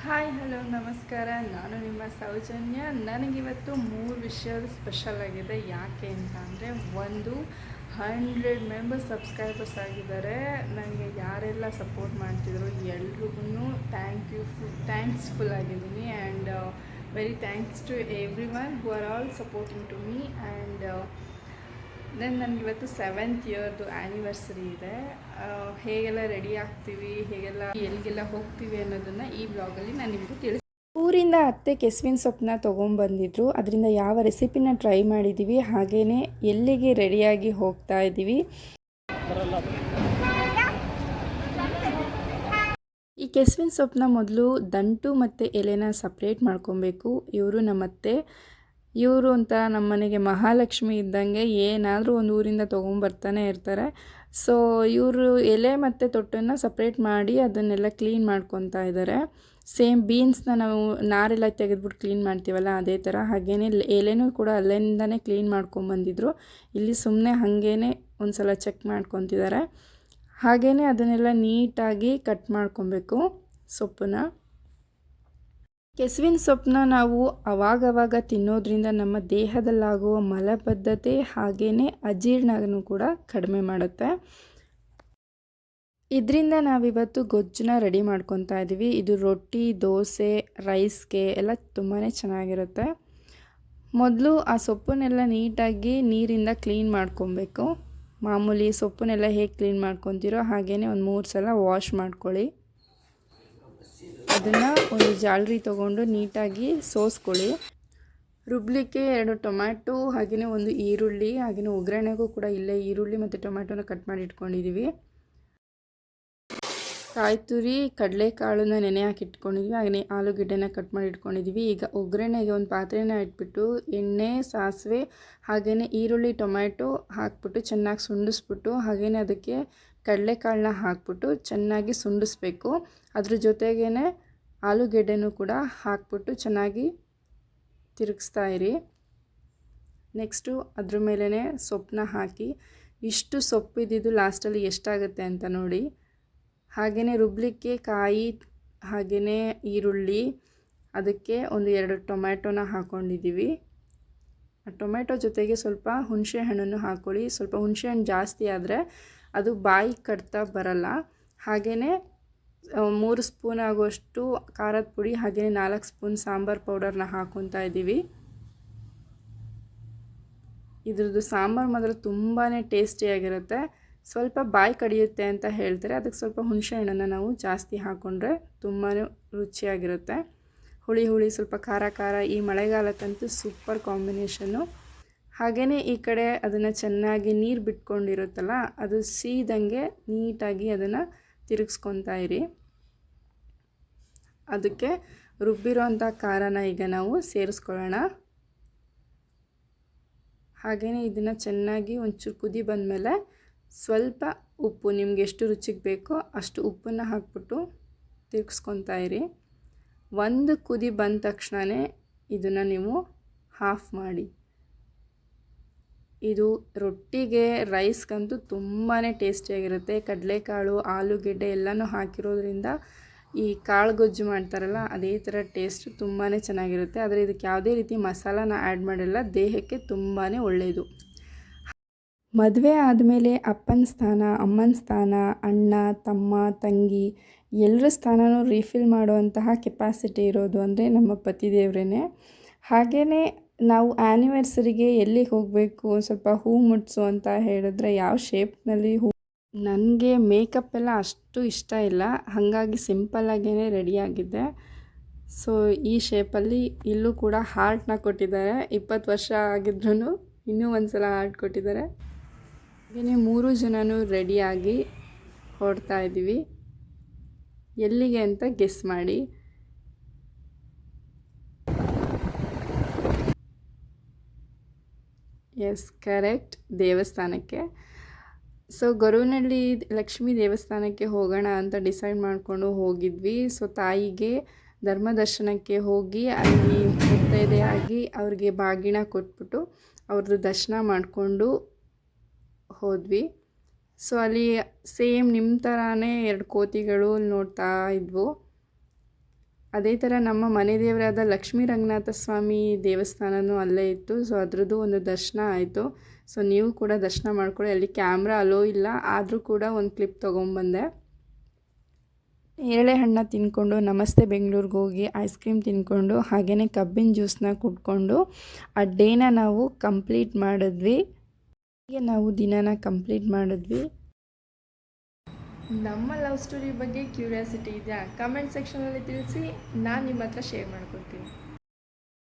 Hi hello ನಮಸ್ಕಾರ. ನಾನು ನಿಮ್ಮ ಸೌಜನ್ಯ. ನನಗಿವತ್ತು 3 ವಿಷಯದ ಸ್ಪೆಷಲ್ ಆಗಿದೆ. ಯಾಕೆ ಅಂತ ಅಂದರೆ, ಒಂದು 100 ಮೆಂಬರ್ಸ್ ಸಬ್ಸ್ಕ್ರೈಬರ್ಸ್ ಆಗಿದ್ದಾರೆ. ನನಗೆ ಯಾರೆಲ್ಲ ಸಪೋರ್ಟ್ ಮಾಡ್ತಿದ್ರು ಎಲ್ರಿಗೂ ಥ್ಯಾಂಕ್ಸ್ಫುಲ್ ಆಗಿದ್ದೀನಿ. And very thanks to every one who are all supporting to me. And ನನಗಿವತ್ತು 7th ಇಯರ್ದು ಆ್ಯನಿವರ್ಸರಿ ಇದೆ. ಹೇಗೆಲ್ಲ ರೆಡಿ ಆಗ್ತೀವಿ, ಹೇಗೆಲ್ಲ ಎಲ್ಲಿಗೆಲ್ಲ ಹೋಗ್ತೀವಿ ಅನ್ನೋದನ್ನು ಈ ಬ್ಲಾಗಲ್ಲಿ ನಾನು ನಿಮಗೆ ತಿಳಿಸ್ತೀನಿ. ಊರಿಂದ ಅತ್ತೆ ಕೆಸುವಿನ ಸೊಪ್ಪನ್ನ ತೊಗೊಂಬಂದಿದ್ರು. ಅದರಿಂದ ಯಾವ ರೆಸಿಪಿನ ಟ್ರೈ ಮಾಡಿದ್ದೀವಿ, ಹಾಗೆಯೇ ಎಲ್ಲಿಗೆ ರೆಡಿಯಾಗಿ ಹೋಗ್ತಾ ಇದ್ದೀವಿ. ಈ ಕೆಸುವಿನ ಸೊಪ್ಪನ್ನ ಮೊದಲು ದಂಟು ಮತ್ತು ಎಲೆನ ಸಪ್ರೇಟ್ ಮಾಡ್ಕೊಬೇಕು. ಇವರು ನಮ್ಮತ್ತೆ. ಇವರು ಅಂತ ನಮ್ಮ ಮನೆಗೆ ಮಹಾಲಕ್ಷ್ಮಿ ಇದ್ದಂಗೆ, ಏನಾದರೂ ಒಂದು ಊರಿಂದ ತೊಗೊಂಬರ್ತಾನೆ ಇರ್ತಾರೆ. ಸೊ ಇವರು ಎಲೆ ಮತ್ತು ತೊಟ್ಟನ್ನು ಸಪ್ರೇಟ್ ಮಾಡಿ ಅದನ್ನೆಲ್ಲ ಕ್ಲೀನ್ ಮಾಡ್ಕೊತಾ ಇದ್ದಾರೆ. ಸೇಮ್ ಬೀನ್ಸ್ನ ನಾವು ನಾರೆಲ್ಲ ತೆಗೆದ್ಬಿಟ್ಟು ಕ್ಲೀನ್ ಮಾಡ್ತೀವಲ್ಲ, ಅದೇ ಥರ. ಹಾಗೆಯೇ ಎಲೆನೂ ಕೂಡ ಅಲ್ಲಿಂದನೇ ಕ್ಲೀನ್ ಮಾಡ್ಕೊಂಬಂದಿದ್ರು. ಇಲ್ಲಿ ಸುಮ್ಮನೆ ಹಾಗೇ ಒಂದು ಸಲ ಚೆಕ್ ಮಾಡ್ಕೊತಿದ್ದಾರೆ. ಹಾಗೆಯೇ ಅದನ್ನೆಲ್ಲ ನೀಟಾಗಿ ಕಟ್ ಮಾಡ್ಕೊಬೇಕು ಸೊಪ್ಪನ್ನ. ಕೆಸುವಿನ ಸೊಪ್ಪನ್ನ ನಾವು ಅವಾಗವಾಗ ತಿನ್ನೋದ್ರಿಂದ ನಮ್ಮ ದೇಹದಲ್ಲಾಗುವ ಮಲಬದ್ಧತೆ ಹಾಗೆಯೇ ಅಜೀರ್ಣನೂ ಕೂಡ ಕಡಿಮೆ ಮಾಡುತ್ತೆ. ಇದರಿಂದ ನಾವಿವತ್ತು ಗೊಜ್ಜನ್ನ ರೆಡಿ ಮಾಡ್ಕೊತಾ ಇದ್ದೀವಿ. ಇದು ರೊಟ್ಟಿ, ದೋಸೆ, ರೈಸ್ಗೆ ಎಲ್ಲ ತುಂಬಾ ಚೆನ್ನಾಗಿರುತ್ತೆ. ಮೊದಲು ಆ ಸೊಪ್ಪನ್ನೆಲ್ಲ ನೀಟಾಗಿ ನೀರಿಂದ ಕ್ಲೀನ್ ಮಾಡ್ಕೊಬೇಕು. ಮಾಮೂಲಿ ಸೊಪ್ಪನ್ನೆಲ್ಲ ಹೇಗೆ ಕ್ಲೀನ್ ಮಾಡ್ಕೊತೀರೋ ಹಾಗೆಯೇ ಒಂದು 3 ಸಲ ವಾಶ್ ಮಾಡ್ಕೊಳ್ಳಿ. ಅದನ್ನು ಒಂದು ಜಾಲರಿ ತೊಗೊಂಡು ನೀಟಾಗಿ ಸೋಸ್ಕೊಳ್ಳಿ. ರುಬ್ಲಿಕ್ಕೆ 2 ಟೊಮ್ಯಾಟೊ ಹಾಗೆಯೇ ಒಂದು ಈರುಳ್ಳಿ, ಹಾಗೆಯೇ ಒಗ್ಗರಣೆಗೂ ಕೂಡ ಇಲ್ಲೇ ಈರುಳ್ಳಿ ಮತ್ತು ಟೊಮ್ಯಾಟೊನ ಕಟ್ ಮಾಡಿ ಇಟ್ಕೊಂಡಿದ್ದೀವಿ. ಕಾಯಿ ತುರಿ, ಕಡಲೆಕಾಳನ್ನ ನೆನೆ ಹಾಕಿ ಇಟ್ಕೊಂಡಿದ್ವಿ. ಹಾಗೆಯೇ ಆಲೂಗೆಡ್ಡೆನ ಕಟ್ ಮಾಡಿ ಇಟ್ಕೊಂಡಿದ್ದೀವಿ. ಈಗ ಒಗ್ಗರಣೆಗೆ ಒಂದು ಪಾತ್ರೆನ ಇಟ್ಬಿಟ್ಟು ಎಣ್ಣೆ, ಸಾಸಿವೆ ಹಾಗೆಯೇ ಈರುಳ್ಳಿ, ಟೊಮ್ಯಾಟೊ ಹಾಕ್ಬಿಟ್ಟು ಚೆನ್ನಾಗಿ ಸುಂಡಿಸ್ಬಿಟ್ಟು, ಹಾಗೆಯೇ ಅದಕ್ಕೆ ಕಡಲೆಕಾಳನ್ನ ಹಾಕ್ಬಿಟ್ಟು ಚೆನ್ನಾಗಿ ಸುಂಡಿಸ್ಬೇಕು. ಅದ್ರ ಜೊತೆಗೇ ಆಲೂಗೆಡ್ಡೆನೂ ಕೂಡ ಹಾಕ್ಬಿಟ್ಟು ಚೆನ್ನಾಗಿ ತಿರುಗಿಸ್ತಾ ಇರಿ. ನೆಕ್ಸ್ಟು ಅದ್ರ ಮೇಲೇ ಸೊಪ್ಪನ್ನ ಹಾಕಿ, ಇಷ್ಟು ಸೊಪ್ಪಿದ್ದು ಲಾಸ್ಟಲ್ಲಿ ಎಷ್ಟಾಗುತ್ತೆ ಅಂತ ನೋಡಿ. ಹಾಗೆಯೇ ರುಬ್ಲಿಕ್ಕೆ ಕಾಯಿ ಹಾಗೆಯೇ ಈರುಳ್ಳಿ, ಅದಕ್ಕೆ ಒಂದು 2 ಟೊಮ್ಯಾಟೊನ ಹಾಕ್ಕೊಂಡಿದ್ದೀವಿ. ಆ ಟೊಮ್ಯಾಟೊ ಜೊತೆಗೆ ಸ್ವಲ್ಪ ಹುಣಸೆ ಹಣ್ಣನ್ನು ಹಾಕ್ಕೊಳ್ಳಿ. ಸ್ವಲ್ಪ ಹುಣಸೆ ಹಣ್ಣು ಜಾಸ್ತಿ ಆದರೆ ಅದು ಬಾಯಿ ಕಟ್ತಾ ಬರಲ್ಲ. ಹಾಗೆಯೇ 3 ಸ್ಪೂನ್ ಆಗುವಷ್ಟು ಖಾರದ ಪುಡಿ, ಹಾಗೆಯೇ 4 ಸ್ಪೂನ್ ಸಾಂಬಾರು ಪೌಡರ್ನ ಹಾಕ್ಕೊತಾ ಇದ್ದೀವಿ. ಇದ್ರದ್ದು ಸಾಂಬಾರು ಮಾತ್ರ ತುಂಬಾ ಟೇಸ್ಟಿಯಾಗಿರುತ್ತೆ. ಸ್ವಲ್ಪ ಬಾಯಿ ಕಡಿಯುತ್ತೆ ಅಂತ ಹೇಳ್ತಾರೆ, ಅದಕ್ಕೆ ಸ್ವಲ್ಪ ಹುಣಸೆ ಹಣ್ಣನ್ನು ನಾವು ಜಾಸ್ತಿ ಹಾಕ್ಕೊಂಡ್ರೆ ತುಂಬಾ ರುಚಿಯಾಗಿರುತ್ತೆ. ಹುಳಿ ಹುಳಿ ಸ್ವಲ್ಪ ಖಾರ ಖಾರ, ಈ ಮಳೆಗಾಲಕ್ಕಂತೂ ಸೂಪರ್ ಕಾಂಬಿನೇಷನ್ನು. ಹಾಗೆಯೇ ಈ ಕಡೆ ಅದನ್ನು ಚೆನ್ನಾಗಿ ನೀರು ಬಿಟ್ಕೊಂಡಿರುತ್ತಲ್ಲ, ಅದು ಸೀದಂಗೆ ನೀಟಾಗಿ ಅದನ್ನು ತಿರುಗಿಸ್ಕೊತಾ ಇರಿ. ಅದಕ್ಕೆ ರುಬ್ಬಿರೋಂಥ ಖಾರನ ಈಗ ನಾವು ಸೇರಿಸ್ಕೊಳ್ಳೋಣ. ಹಾಗೆಯೇ ಇದನ್ನು ಚೆನ್ನಾಗಿ ಒಂಚೂರು ಕುದಿ ಬಂದಮೇಲೆ ಸ್ವಲ್ಪ ಉಪ್ಪು, ನಿಮ್ಗೆ ಎಷ್ಟು ರುಚಿಗೆ ಬೇಕೋ ಅಷ್ಟು ಉಪ್ಪನ್ನು ಹಾಕ್ಬಿಟ್ಟು ತಿರುಗಿಸ್ಕೊತಾ ಇರಿ. ಒಂದು ಕುದಿ ಬಂದ ತಕ್ಷಣವೇ ಇದನ್ನು ನೀವು ಆಫ್ ಮಾಡಿ. ಇದು ರೊಟ್ಟಿಗೆ, ರೈಸ್ಗಂತೂ ತುಂಬಾ ಟೇಸ್ಟಿಯಾಗಿರುತ್ತೆ. ಕಡಲೆಕಾಳು, ಆಲೂಗೆಡ್ಡೆ ಎಲ್ಲನೂ ಹಾಕಿರೋದ್ರಿಂದ ಈ ಕಾಳು ಗೊಜ್ಜು ಮಾಡ್ತಾರಲ್ಲ, ಅದೇ ಥರ ಟೇಸ್ಟ್ ತುಂಬಾ ಚೆನ್ನಾಗಿರುತ್ತೆ. ಆದರೆ ಇದಕ್ಕೆ ಯಾವುದೇ ರೀತಿ ಮಸಾಲಾನ ಆ್ಯಡ್ ಮಾಡಿಲ್ಲ, ದೇಹಕ್ಕೆ ತುಂಬಾ ಒಳ್ಳೆಯದು. ಮದುವೆ ಆದಮೇಲೆ ಅಪ್ಪನ ಸ್ಥಾನ, ಅಮ್ಮನ ಸ್ಥಾನ, ಅಣ್ಣ, ತಮ್ಮ, ತಂಗಿ ಎಲ್ಲರ ಸ್ಥಾನನೂ ರೀಫಿಲ್ ಮಾಡುವಂತಹ ಕೆಪಾಸಿಟಿ ಇರೋದು ಅಂದರೆ ನಮ್ಮ ಪತಿದೇವರೇ. ಹಾಗೆಯೇ ನಾವು ಆ್ಯನಿವರ್ಸರಿಗೆ ಎಲ್ಲಿಗೆ ಹೋಗಬೇಕು, ಸ್ವಲ್ಪ ಹೂ ಮುಡಿಸು ಅಂತ ಹೇಳಿದ್ರೆ ಯಾವ ಶೇಪ್ನಲ್ಲಿ ಹೂ. ನನಗೆ ಮೇಕಪ್ ಎಲ್ಲ ಅಷ್ಟು ಇಷ್ಟ ಇಲ್ಲ, ಹಾಗಾಗಿ ಸಿಂಪಲ್ಲಾಗೇ ರೆಡಿಯಾಗಿದ್ದೆ. ಸೊ ಈ ಶೇಪಲ್ಲಿ ಇಲ್ಲೂ ಕೂಡ ಹಾರ್ಟ್ನ ಕೊಟ್ಟಿದ್ದಾರೆ. 20 ವರ್ಷ ಆಗಿದ್ರೂ ಇನ್ನೂ ಒಂದು ಸಲ ಹಾರ್ಟ್ ಕೊಟ್ಟಿದ್ದಾರೆ. ಹಾಗೆಯೇ 3 ಜನನೂ ರೆಡಿಯಾಗಿ ಹೊರಡ್ತಾ ಇದ್ದೀವಿ. ಎಲ್ಲಿಗೆ ಅಂತ ಗೆಸ್ ಮಾಡಿ. ಎಸ್, ಕರೆಕ್ಟ್, ದೇವಸ್ಥಾನಕ್ಕೆ. ಸೊ ಗೊರವನಹಳ್ಳಿ ಲಕ್ಷ್ಮೀ ದೇವಸ್ಥಾನಕ್ಕೆ ಹೋಗೋಣ ಅಂತ ಡಿಸೈಡ್ ಮಾಡಿಕೊಂಡು ಹೋಗಿದ್ವಿ. ಸೊ ತಾಯಿಗೆ ಧರ್ಮದರ್ಶನಕ್ಕೆ ಹೋಗಿ ಅಲ್ಲಿ ಮುತ್ತೈದೆಯಾಗಿ ಅವ್ರಿಗೆ ಬಾಗಿಣ ಕೊಟ್ಬಿಟ್ಟು ಅವ್ರದ್ದು ದರ್ಶನ ಮಾಡಿಕೊಂಡು ಹೋದ್ವಿ. ಸೊ ಅಲ್ಲಿ ಸೇಮ್ ನಿಮ್ಮ ಥರನೇ 2 ಕೋತಿಗಳು ನೋಡ್ತಾ ಇದ್ವು. ಅದೇ ಥರ ನಮ್ಮ ಮನೆ ದೇವರಾದ ಲಕ್ಷ್ಮೀ ರಂಗನಾಥ ಸ್ವಾಮಿ ದೇವಸ್ಥಾನವೂ ಅಲ್ಲೇ ಇತ್ತು. ಸೊ ಅದ್ರದ್ದು ಒಂದು ದರ್ಶನ ಆಯಿತು. ಸೊ ನೀವು ಕೂಡ ದರ್ಶನ ಮಾಡ್ಕೊಳ್ಳಿ. ಅಲ್ಲಿ ಕ್ಯಾಮ್ರಾ ಅಲೋ ಇಲ್ಲ, ಆದರೂ ಕೂಡ ಒಂದು ಕ್ಲಿಪ್ ತೊಗೊಂಬಂದೆ. ನೇರಳೆ ಹಣ್ಣು ತಿಂದ್ಕೊಂಡು ನಮಸ್ತೆ ಬೆಂಗಳೂರಿಗೆ ಹೋಗಿ ಐಸ್ ಕ್ರೀಮ್ ತಿಂದ್ಕೊಂಡು ಹಾಗೆಯೇ ಕಬ್ಬಿನ ಜ್ಯೂಸನ್ನ ಕುಡ್ಕೊಂಡು ಆ ಡೇನ ನಾವು ಕಂಪ್ಲೀಟ್ ಮಾಡಿದ್ವಿ. ಹೀಗೆ ನಾವು ದಿನನ ಕಂಪ್ಲೀಟ್ ಮಾಡಿದ್ವಿ. ನಮ್ಮ ಲವ್ ಸ್ಟೋರಿ ಬಗ್ಗೆ ಕ್ಯೂರಿಯಾಸಿಟಿ ಇದೆಯಾ? ಕಮೆಂಟ್ ಸೆಕ್ಷನಲ್ಲಿ ತಿಳಿಸಿ, ನಾನು ನಿಮ್ಮ ಹತ್ರ ಶೇರ್ ಮಾಡ್ಕೊತೀನಿ.